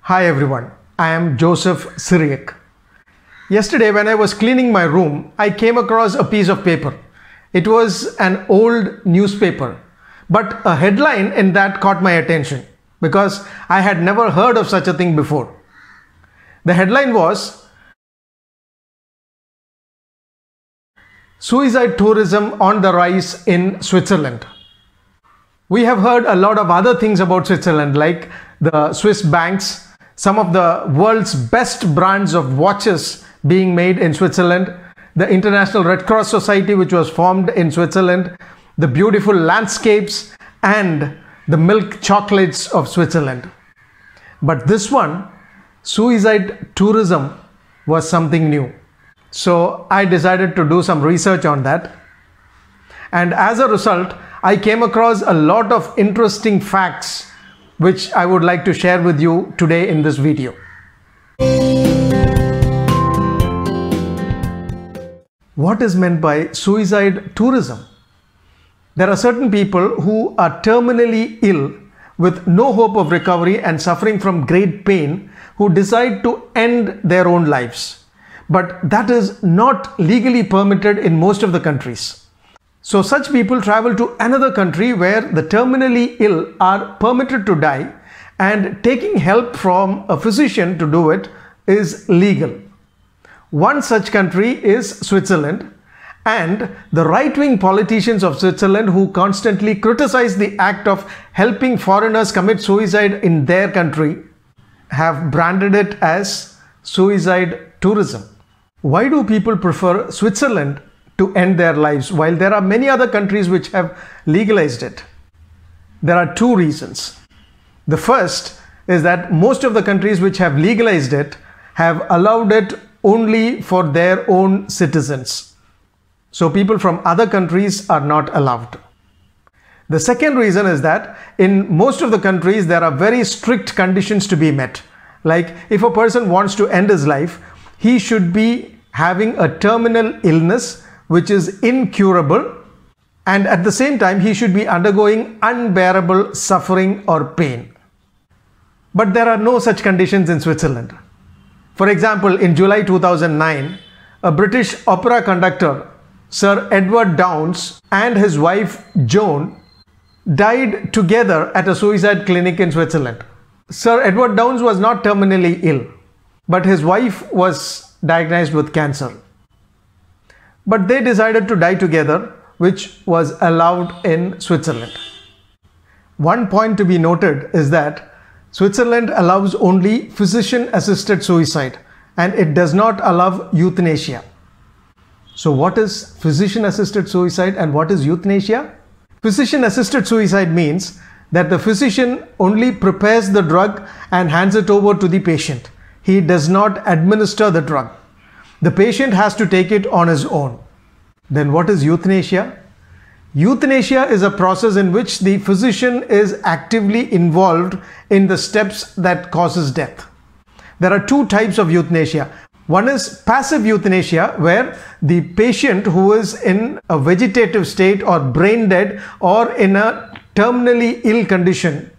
Hi everyone, I am Joseph Syriac. Yesterday when I was cleaning my room, I came across a piece of paper. It was an old newspaper, but a headline in that caught my attention because I had never heard of such a thing before. The headline was Suicide Tourism on the Rise in Switzerland. We have heard a lot of other things about Switzerland, like the Swiss banks, some of the world's best brands of watches being made in Switzerland, the International Red Cross Society which was formed in Switzerland, the beautiful landscapes and the milk chocolates of Switzerland. But this one, suicide tourism, was something new. So I decided to do some research on that. And as a result, I came across a lot of interesting facts which I would like to share with you today in this video. What is meant by suicide tourism? There are certain people who are terminally ill with no hope of recovery and suffering from great pain who decide to end their own lives. But that is not legally permitted in most of the countries. So such people travel to another country where the terminally ill are permitted to die, and taking help from a physician to do it is legal. One such country is Switzerland, and the right-wing politicians of Switzerland who constantly criticize the act of helping foreigners commit suicide in their country have branded it as suicide tourism. Why do people prefer Switzerland to end their lives while there are many other countries which have legalized it? There are two reasons. The first is that most of the countries which have legalized it have allowed it only for their own citizens. So people from other countries are not allowed. The second reason is that in most of the countries there are very strict conditions to be met. Like if a person wants to end his life, he should be having a terminal illness which is incurable, and at the same time he should be undergoing unbearable suffering or pain. But there are no such conditions in Switzerland. For example, in July 2009, a British opera conductor, Sir Edward Downes, and his wife Joan died together at a suicide clinic in Switzerland. Sir Edward Downes was not terminally ill, but his wife was diagnosed with cancer. But they decided to die together, which was allowed in Switzerland. One point to be noted is that Switzerland allows only physician-assisted suicide, and it does not allow euthanasia. So what is physician-assisted suicide and what is euthanasia? Physician-assisted suicide means that the physician only prepares the drug and hands it over to the patient. He does not administer the drug. The patient has to take it on his own. Then what is euthanasia? Euthanasia is a process in which the physician is actively involved in the steps that causes death. There are two types of euthanasia. One is passive euthanasia, where the patient who is in a vegetative state or brain dead or in a terminally ill condition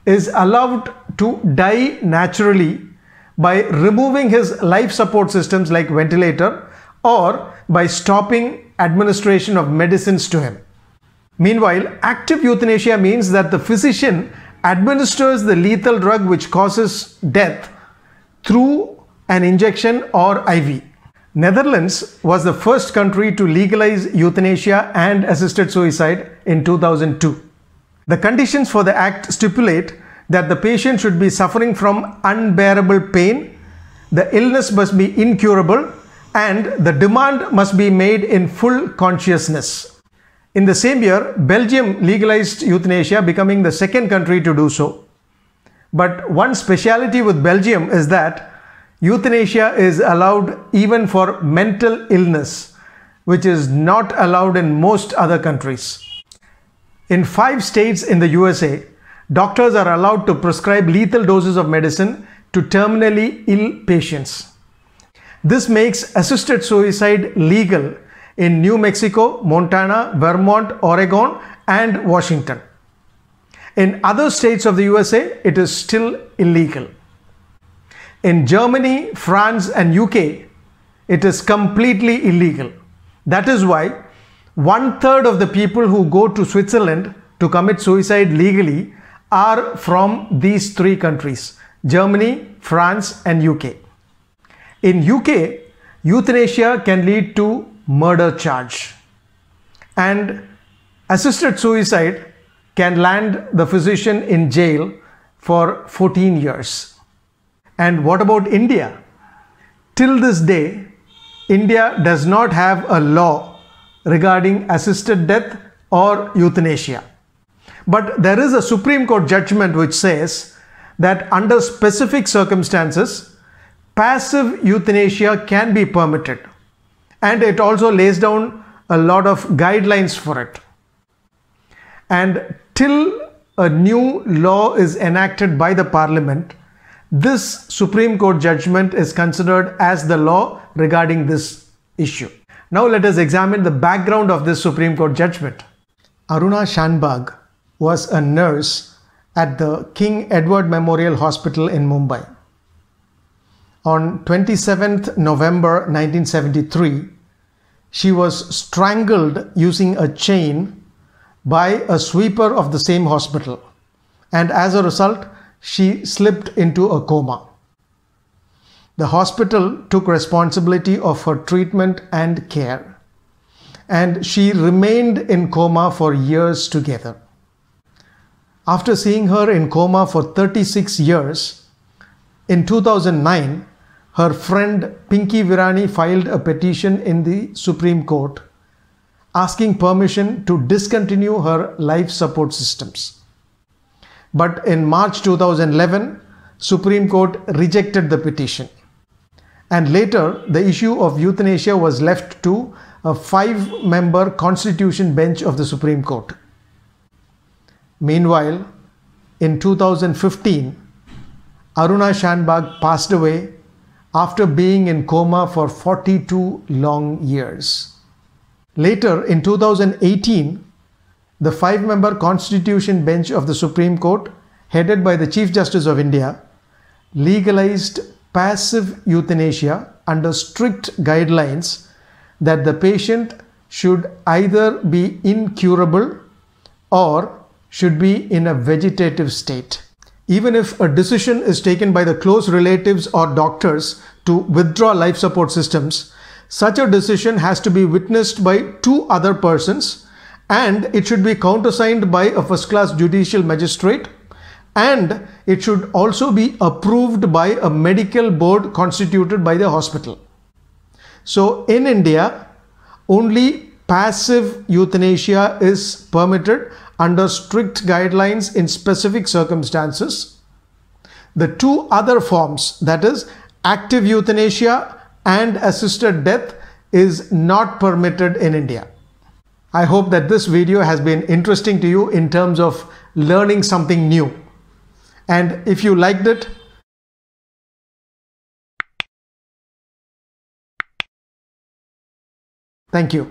is allowed to die naturally by removing his life support systems like ventilator or by stopping administration of medicines to him. Meanwhile, active euthanasia means that the physician administers the lethal drug which causes death through an injection or IV. Netherlands was the first country to legalize euthanasia and assisted suicide in 2002. The conditions for the act stipulate that the patient should be suffering from unbearable pain, the illness must be incurable, and the demand must be made in full consciousness. In the same year, Belgium legalized euthanasia, becoming the second country to do so. But one speciality with Belgium is that euthanasia is allowed even for mental illness, which is not allowed in most other countries. In 5 states in the USA, doctors are allowed to prescribe lethal doses of medicine to terminally ill patients. This makes assisted suicide legal in New Mexico, Montana, Vermont, Oregon, and Washington. In other states of the USA, it is still illegal. In Germany, France and UK, it is completely illegal. That is why 1/3 of the people who go to Switzerland to commit suicide legally are from these three countries: Germany, France and UK. In UK, euthanasia can lead to murder charge, and assisted suicide can land the physician in jail for 14 years. And what about India? Till this day, India does not have a law regarding assisted death or euthanasia. But there is a Supreme Court judgment which says that under specific circumstances, passive euthanasia can be permitted. And it also lays down a lot of guidelines for it. And till a new law is enacted by the Parliament, this Supreme Court judgment is considered as the law regarding this issue. Now let us examine the background of this Supreme Court judgment. Aruna Shanbhag was a nurse at the King Edward Memorial Hospital in Mumbai. On 27th November 1973, she was strangled using a chain by a sweeper of the same hospital, and as a result, she slipped into a coma. The hospital took responsibility of her treatment and care, and she remained in coma for years together. After seeing her in coma for 36 years, in 2009, her friend Pinky Virani filed a petition in the Supreme Court asking permission to discontinue her life support systems. But in March 2011, Supreme Court rejected the petition. And later, the issue of euthanasia was left to a 5-member constitution bench of the Supreme Court. Meanwhile, in 2015, Aruna Shanbhag passed away after being in coma for 42 long years. Later, in 2018, the 5-member Constitution Bench of the Supreme Court, headed by the Chief Justice of India, legalized passive euthanasia under strict guidelines that the patient should either be incurable or should be in a vegetative state. Even if a decision is taken by the close relatives or doctors to withdraw life support systems, such a decision has to be witnessed by 2 other persons, and it should be countersigned by a first-class judicial magistrate, and it should also be approved by a medical board constituted by the hospital. So in India, only passive euthanasia is permitted under strict guidelines in specific circumstances. The 2 other forms, that is active euthanasia and assisted death, is not permitted in India. I hope that this video has been interesting to you in terms of learning something new. And if you liked it, thank you.